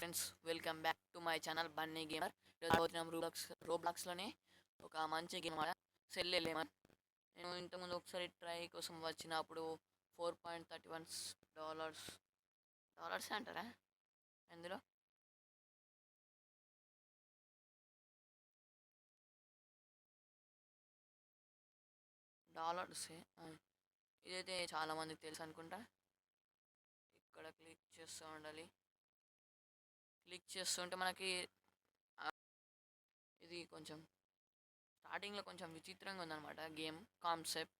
Friends, welcome back to my channel Bunny gamer. ఈరోజు పోతున్నాం రోబ్లాక్స్లోనే ఒక మంచి గేమ్ అన్నమాట. Cell lemon. నేను ఇంతకుముందు ఒకసారి ట్రై కోసం వచ్చినప్పుడు $4.31 డాలర్స్ అంటారా ఎందులో డాలర్స్. ఇదైతే చాలా మందికి తెలుసు అనుకుంటా. ఇక్కడ క్లిక్ చేస్తూ ఉండాలి. క్లిక్ చేస్తుంటే మనకి ఆ, ఇది కొంచెం స్టార్టింగ్లో కొంచెం విచిత్రంగా ఉందన్నమాట గేమ్ కాన్సెప్ట్.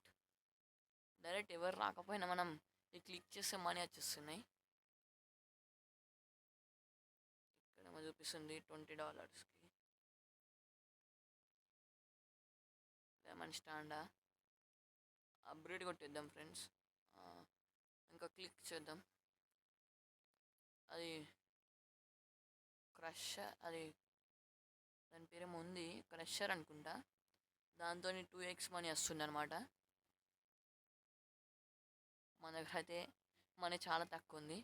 డైరెక్ట్ ఎవరు రాకపోయినా మనం ఈ క్లిక్ చేస్తే మనీ వచ్చేస్తున్నాయి. ఇక్కడ ఏమో చూపిస్తుంది $20కి లెమన్ స్టాండా. అప్గ్రేడ్ కొట్టేద్దాం ఫ్రెండ్స్. ఇంకా క్లిక్ చేద్దాం. అది క్రష్, అది దాని పేరేమో ఉంది, క్రషర్ అనుకుంటా. దాంతో 2x మనీ వస్తుంది అనమాట. మన దగ్గర అయితే మనీ చాలా తక్కువ ఉంది.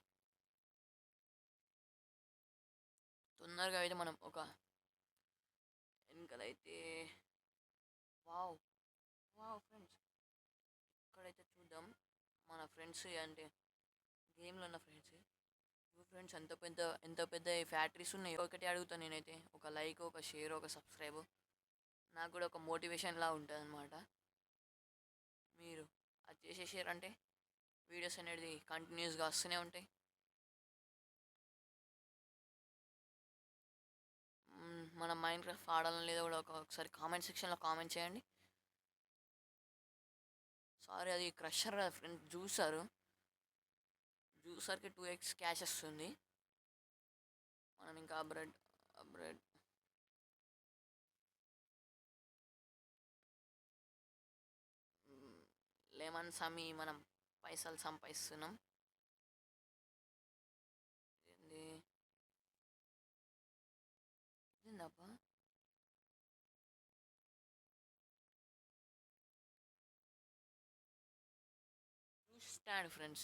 తొందరగా అయితే మనం ఒక వెనకలైతే వావ్ వావ్ ఫ్రెండ్స్, ఇక్కడైతే చూద్దాం మన ఫ్రెండ్స్ అంటే గేమ్లో ఉన్న ఫ్రెండ్స్. ఫ్రెండ్స్ ఎంత పెద్ద ఫ్యాక్టరీస్ ఉన్నాయి. ఒకటి అడుగుతాను నేనైతే, ఒక లైక్, ఒక షేర్, ఒక సబ్స్క్రైబ్. నాకు కూడా ఒక మోటివేషన్లా ఉంటుంది అనమాట. మీరు అది చేసేసారంటే వీడియోస్ అనేది కంటిన్యూస్గా వస్తూనే ఉంటాయి. మన మైండ్ క్రాఫ్ట్ ఆడాలని లేదా కూడా ఒకసారి కామెంట్ సెక్షన్లో కామెంట్ చేయండి. సారీ, అది క్రషర్ ఫ్రెండ్. జ్యూసర్కి 2x క్యాష్ వస్తుంది. మనం ఇంకా బ్రెడ్ లెమన్స్ అమ్మి మనం పైసలు సంపాదిస్తున్నాం. ఏంది ఏందబ్బా, జ్యూస్ తయారు ఫ్రెండ్స్.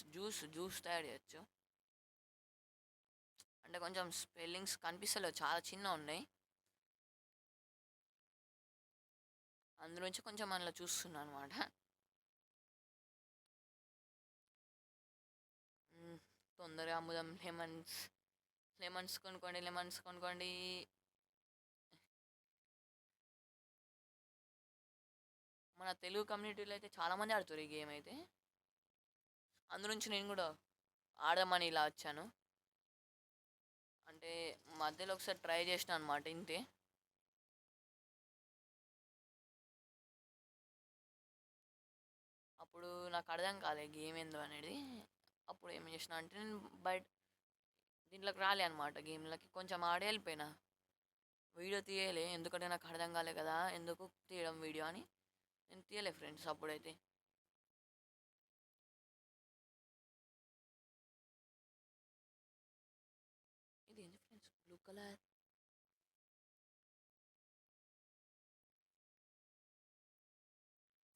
జ్యూస్ తయారు చేయొచ్చు. అంటే కొంచెం స్పెల్లింగ్స్ కనిపిస్తలేవు, చాలా చిన్న ఉన్నాయి. అందులోంచి కొంచెం అందులో చూస్తున్నాను అనమాట. తొందరగా అమ్ముదాం. లెమన్స్ కొనుక్కోండి. మన తెలుగు కమ్యూనిటీలో అయితే చాలామంది ఆడుతారు ఈ గేమ్ అయితే. అందులోంచి నేను కూడా ఆడమని ఇలా వచ్చాను. అంటే మధ్యలో ఒకసారి ట్రై చేసిన అనమాట, ఇంతే. అప్పుడు నాకు అర్థం కాలే గేమ్ ఏందో అనేది. అప్పుడు ఏం చేసిన అంటే నేను బయట దీంట్లోకి రాలే అనమాట. గేమ్లకి కొంచెం ఆడే వెళ్ళిపోయినా. వీడియో తీయలే, ఎందుకంటే నాకు అర్థం కాలే కదా ఎందుకు తీయడం వీడియో అని. నేను తీయలే ఫ్రెండ్స్ అప్పుడైతే. ఇది ఏంటి ఫ్రెండ్స్, బ్లూ కలర్.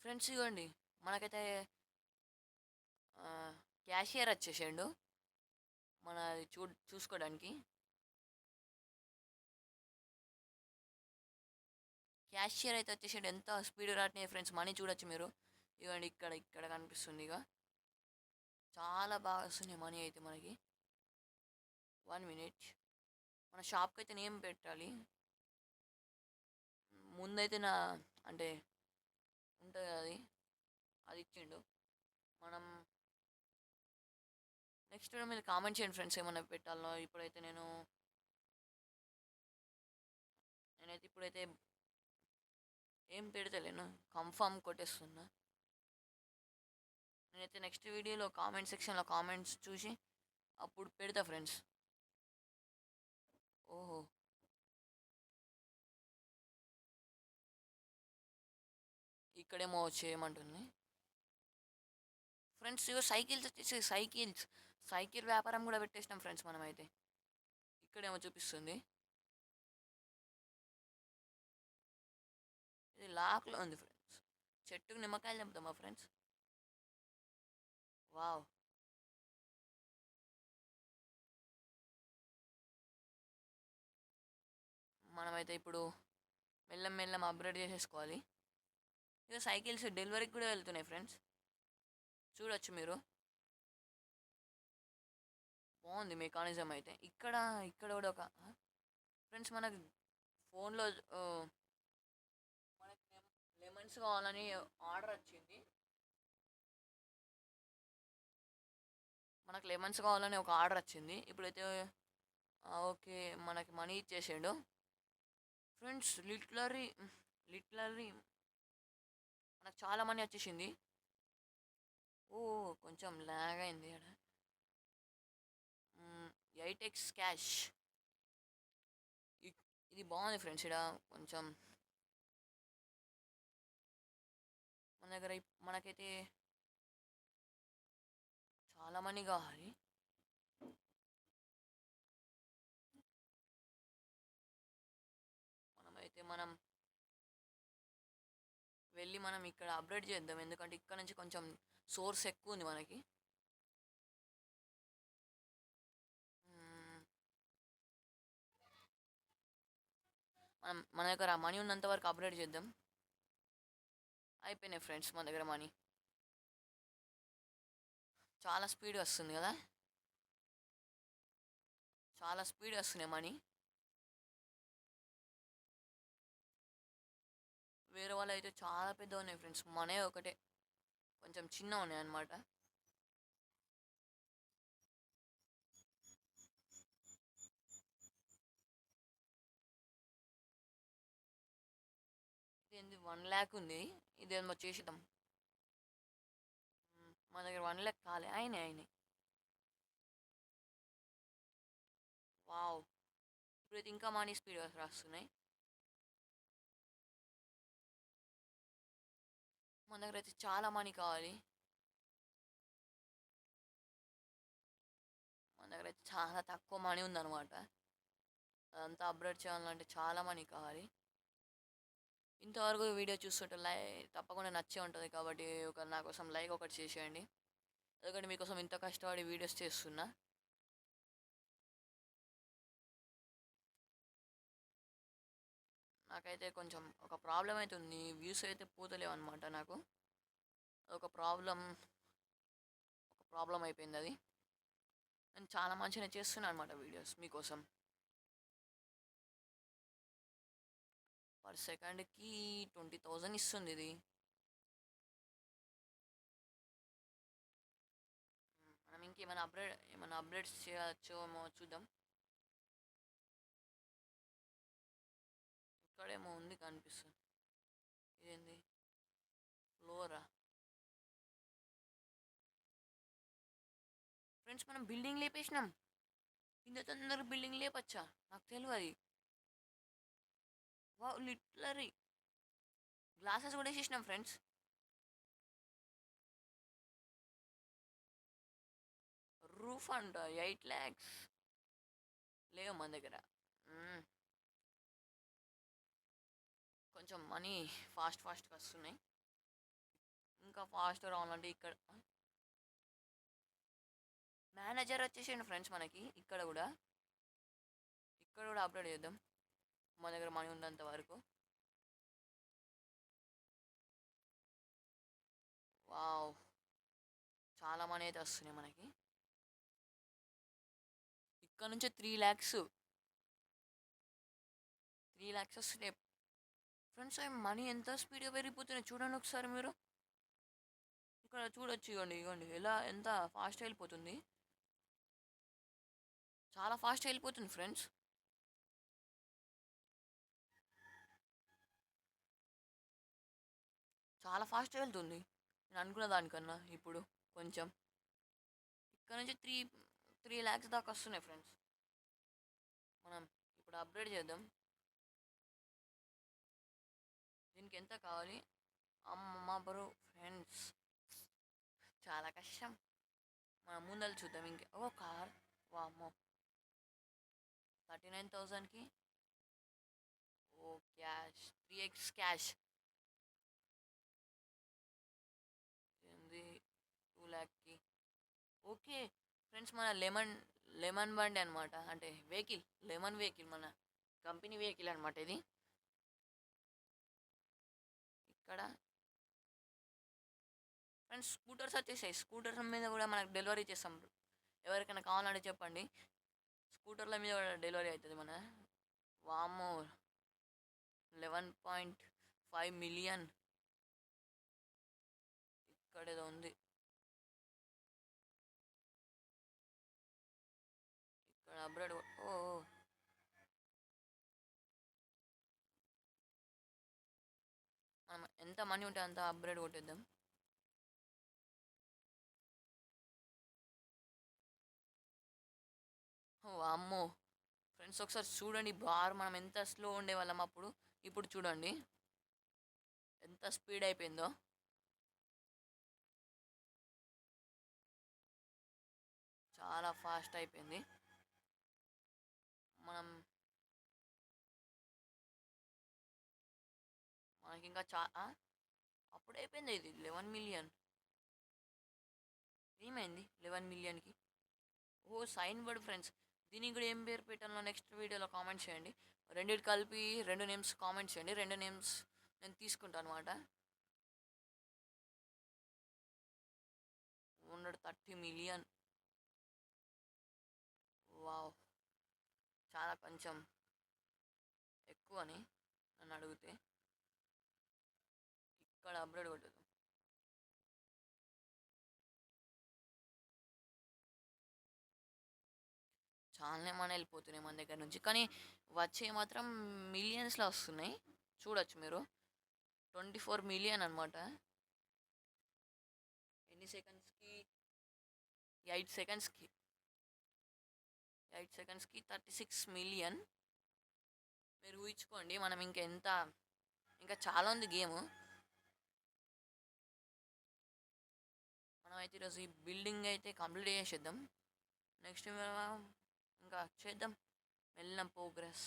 ఫ్రెండ్స్ ఇవ్వండి, మనకైతే క్యాషియర్ వచ్చేసాడు మన చూసుకోవడానికి. క్యాషియర్ అయితే వచ్చేసాడు. ఎంత స్పీడ్ రాట్నే ఫ్రెండ్స్, మనీ చూడొచ్చు మీరు. ఇవ్వండి, ఇక్కడ కనిపిస్తుంది ఇక. చాలా బాగా వస్తున్నాయి మనీ అయితే మనకి. 1 మినిట్. మన షాప్కి అయితే నేమ్ పెట్టాలి. ముందైతే అంటే ఉంటుంది అది, అది ఇచ్చిండు. మనం నెక్స్ట్ మీరు కామెంట్ చేయండి ఫ్రెండ్స్, ఏమన్నా పెట్టాలో. నేనైతే ఇప్పుడైతే ఏం పెడతలేను, కన్ఫామ్ కొట్టేస్తున్నా. నేనైతే నెక్స్ట్ వీడియోలో కామెంట్ సెక్షన్లో కామెంట్స్ చూసి అప్పుడు పెడతా ఫ్రెండ్స్. ఓహో, ఇక్కడేమో చేయమంటుంది ఫ్రెండ్స్. ఇవో సైకిల్స్ వచ్చేసి సైకిల్ వ్యాపారం కూడా పెట్టేసినాం ఫ్రెండ్స్ మనమైతే. ఇక్కడేమో చూపిస్తుంది, ఇది లాక్లో ఉంది ఫ్రెండ్స్. చెట్టుకు నిమ్మకాయలు చెప్తామా ఫ్రెండ్స్. వావ్, మనమైతే ఇప్పుడు మెల్లెం మెల్లెం అప్గ్రేడ్ చేసేసుకోవాలి. ఇక సైకిల్స్ డెలివరీకి కూడా వెళ్తున్నాయి ఫ్రెండ్స్. చూడొచ్చు మీరు. బాగుంది మెకానిజం అయితే. ఇక్కడ ఇక్కడ కూడా ఒక ఫ్రెండ్స్ మనకు ఫోన్లో మనకి లెమన్స్ కావాలని ఆర్డర్ వచ్చింది. మనకు లెమన్స్ కావాలని ఒక ఆర్డర్ వచ్చింది. ఇప్పుడైతే ఓకే మనకి మనీ ఇచ్చేసాడు ఫ్రెండ్స్. లిట్లరీ లిట్లరీ మనకు చాలా మనీ వచ్చేసింది. ఓ కొంచెం లాగ్ అయింది అక్కడ. 8x cash. ఇది బాగుంది ఫ్రెండ్స్. ఇక్కడ కొంచెం మన దగ్గర మనకైతే చాలా మనీ కావాలి. మనం వెళ్ళి మనం ఇక్కడ అప్డేట్ చేద్దాం. ఎందుకంటే ఇక్కడ నుంచి కొంచెం సోర్స్ ఎక్కువ ఉంది మనకి. మన దగ్గర మనీ ఉన్నంత వరకు అప్డేట్ చేద్దాం. అయిపోయినాయి ఫ్రెండ్స్ మన దగ్గర మనీ. చాలా స్పీడ్ వస్తుంది కదా, చాలా స్పీడ్ వస్తున్నాయి మనీ. వేరే వాళ్ళు అయితే చాలా పెద్ద ఉన్నాయి ఫ్రెండ్స్. మనే ఒకటే కొంచెం చిన్న ఉన్నాయి అన్నమాట. ఇది 1 lakh ఉంది. ఇదేమో చేసేద్దాం. మన దగ్గర 1 lakh కాలే. అయినాయి. వావ్. ఇప్పుడైతే ఇంకా మనీ స్పీడ్ వస్తున్నాయి. మన దగ్గర అయితే చాలా మనీ కావాలి. మన దగ్గర అయితే చాలా తక్కువ మనీ ఉందన్నమాట. అదంతా అప్డేట్ చేయాలంటే చాలా మనీ కావాలి. ఇంతవరకు వీడియో చూస్తుంటే తప్పకుండా నచ్చే ఉంటుంది కాబట్టి నా కోసం లైక్ ఒకటి చేసేయండి. ఎందుకంటే మీకోసం ఇంత కష్టపడి వీడియోస్ చేస్తున్నా. నాకైతే కొంచెం ఒక ప్రాబ్లం అయితే ఉంది. వ్యూస్ అయితే పోతలేవు అనమాట. నాకు ఒక ప్రాబ్లం అయిపోయింది అది. నేను చాలా మంచిగా చేస్తున్నాను అనమాట వీడియోస్ మీకోసం. పర్ సెకండ్కి 20,000 ఇస్తుంది ఇది. మనం ఇంకేమైనా అప్డేట్స్ చేయొచ్చో ఏమో చూద్దాం. ఇక్కడేమో ఉంది కనిపిస్తుంది. ఇదేంది ఫ్లోరా ఫ్రెండ్స్. మనం బిల్డింగ్ లేపేసినాం. ఇంత తొందరగా బిల్డింగ్ లేపచ్చా? నాకు తెలియదు. వా లిటరరీ గ్లాసెస్ కూడా వేసేసినాం ఫ్రెండ్స్. రూఫ్ అంట 8 lakhs లేవు మన దగ్గర. కొంచెం మనీ ఫాస్ట్గా వస్తున్నాయి. ఇంకా ఫాస్ట్ రావాలంటే ఇక్కడ మేనేజర్ వచ్చేసిండు ఫ్రెండ్స్ మనకి. ఇక్కడ కూడా అప్డేట్ చేద్దాం మన దగ్గర మనీ ఉన్నంత వరకు. వావ్ చాలా మనీ అయితే వస్తున్నాయి మనకి. ఇక్కడ నుంచి 3 lakhs వస్తున్నాయి ఫ్రెండ్స్. మనీ ఎంత స్పీడ్గా పెరిగిపోతున్నాయి చూడండి ఒకసారి మీరు. ఇక్కడ చూడొచ్చు. ఇగోండి ఎంత ఫాస్ట్ వెళ్ళిపోతుంది. చాలా ఫాస్ట్ వెళ్ళిపోతుంది ఫ్రెండ్స్. చాలా ఫాస్ట్ వెళ్తుంది నేను అనుకున్న దానికన్నా. ఇప్పుడు కొంచెం ఇక్కడ నుంచి 3 lakhs దాకా వస్తున్నాయి ఫ్రెండ్స్. మనం ఇప్పుడు అప్గ్రేడ్ చేద్దాం. దీనికి ఎంత కావాలి? అమ్మ బ్రో ఫ్రెండ్స్ చాలా కష్టం. మనం ముందర చూద్దాం. కార్ వామ్మో 39,000కి. ఓ క్యాష్ 3x క్యాష్ ఏంది 2 lakhకి. ఓకే ఫ్రెండ్స్ మన లెమన్ బండి అనమాట. అంటే వెహికల్ లెమన్ వెహికల్ మన కంపెనీ వెహికల్ అనమాట ఇది. ఇక్కడ ఫ్రెండ్స్ స్కూటర్స్ వచ్చేసాయి. స్కూటర్స్ మీద కూడా మనకు డెలివరీ చేస్తాం. ఎవరికైనా కావాలంటే చెప్పండి, స్కూటర్ల మీద కూడా డెలివరీ అవుతుంది మన. వామ్మో, 11.5 మిలియన్ ఇక్కడ ఏదో ఉంది. ఇక్కడ అప్గ్రేడ్. ఓ ఓ. మనం ఎంత మనీ ఉంటే అంత అప్గ్రేడ్ కొట్టేద్దాం. ఓ అమ్మో ఫ్రెండ్స్, ఒకసారి చూడండి బార్ మనం ఎంత స్లో ఉండేవాళ్ళం అప్పుడు, ఇప్పుడు చూడండి ఎంత స్పీడ్ అయిపోయిందో. చాలా ఫాస్ట్ అయిపోయింది. మనం మనకి ఇంకా అప్పుడు అయిపోయింది ఇది 11 మిలియన్. ఏమైంది 11 మిలియన్కి? ఓ సైన్ బోర్డ్ ఫ్రెండ్స్. దీనికి కూడా ఏం పేరు పెట్టాలో నెక్స్ట్ వీడియోలో కామెంట్ చేయండి. రెండిటి కలిపి 2 నేమ్స్ కామెంట్ చేయండి. 2 నేమ్స్ నేను తీసుకుంటాను అనమాట. 130 మిలియన్. వావ్, చాలా కొంచెం ఎక్కువ అని నన్ను అడిగితే. ఇక్కడ అప్గ్రేడ్ కొట్టదు. చాలానే మన వెళ్ళిపోతున్నాయి మన దగ్గర నుంచి, కానీ వచ్చే మాత్రం మిలియన్స్లో వస్తున్నాయి. చూడొచ్చు మీరు, 24 మిలియన్ అనమాట. ఎన్ని సెకండ్స్కి? 8 సెకండ్స్కి. 8 సెకండ్స్కి 36 మిలియన్. మీరు ఊహించుకోండి మనం ఇంకెంత, ఇంకా చాలా ఉంది గేమ్. మనం అయితే ఈరోజు ఈ బిల్డింగ్ అయితే కంప్లీట్ చేసేద్దాం. నెక్స్ట్ ఇంకా చేద్దాం మెల్లిన ప్రోగ్రెస్.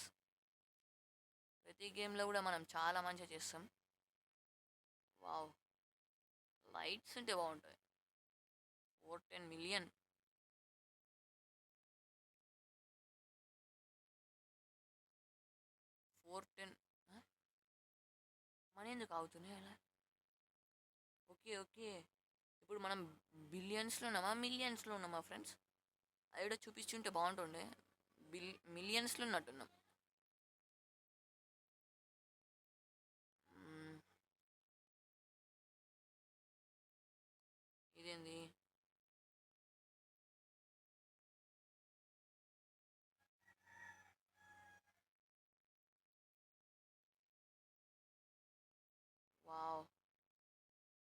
ప్రతి గేమ్లో కూడా మనం చాలా మంచిగా చేస్తాం. వావ్, లైట్స్ ఉంటే బాగుంటుంది. 410 మిలియన్. 410. మనీ ఎందుకు అవుతున్నాయి అలా? ఓకే ఓకే, ఇప్పుడు మనం బిలియన్స్లో ఉన్నామా మిలియన్స్లో ఉన్నామా ఫ్రెండ్స్? అది కూడా చూపించుంటే బాగుంటుండే. మిలియన్స్లో ఉన్నట్టున్నాం. మ్మ్, ఇదేంది? వావ్,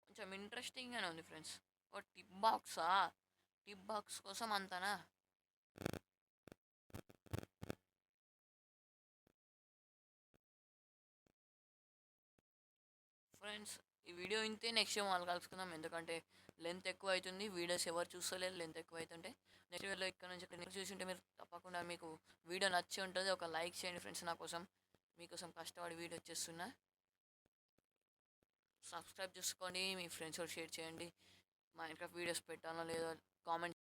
కొంచెం ఇంట్రెస్టింగ్గానే ఉంది ఫ్రెండ్స్. ఓ టిప్ బాక్సా? టిప్ బాక్స్ కోసం అంతనా? ఫ్రెండ్స్ ఈ వీడియో ఇంతే. నెక్స్ట్ వాళ్ళు కలుసుకుందాం, ఎందుకంటే లెంత్ ఎక్కువ అవుతుంది. వీడియోస్ ఎవరు చూస్తలేరు లెంత్ ఎక్కువ అవుతుంటే. నెక్స్ట్ వీడియోలో ఇక్కడ నుంచి ఇక్కడ చూసి ఉంటే మీరు తప్పకుండా మీకు వీడియో నచ్చి ఉంటుంది. ఒక లైక్ చేయండి ఫ్రెండ్స్. నా కోసం మీకోసం కష్టపడి వీడియో చేస్తున్నా. సబ్స్క్రైబ్ చేసుకోండి, మీ ఫ్రెండ్స్ కూడా షేర్ చేయండి. మైన్క్రాఫ్ట్ వీడియోస్ పెట్టాలో లేదో కామెంట్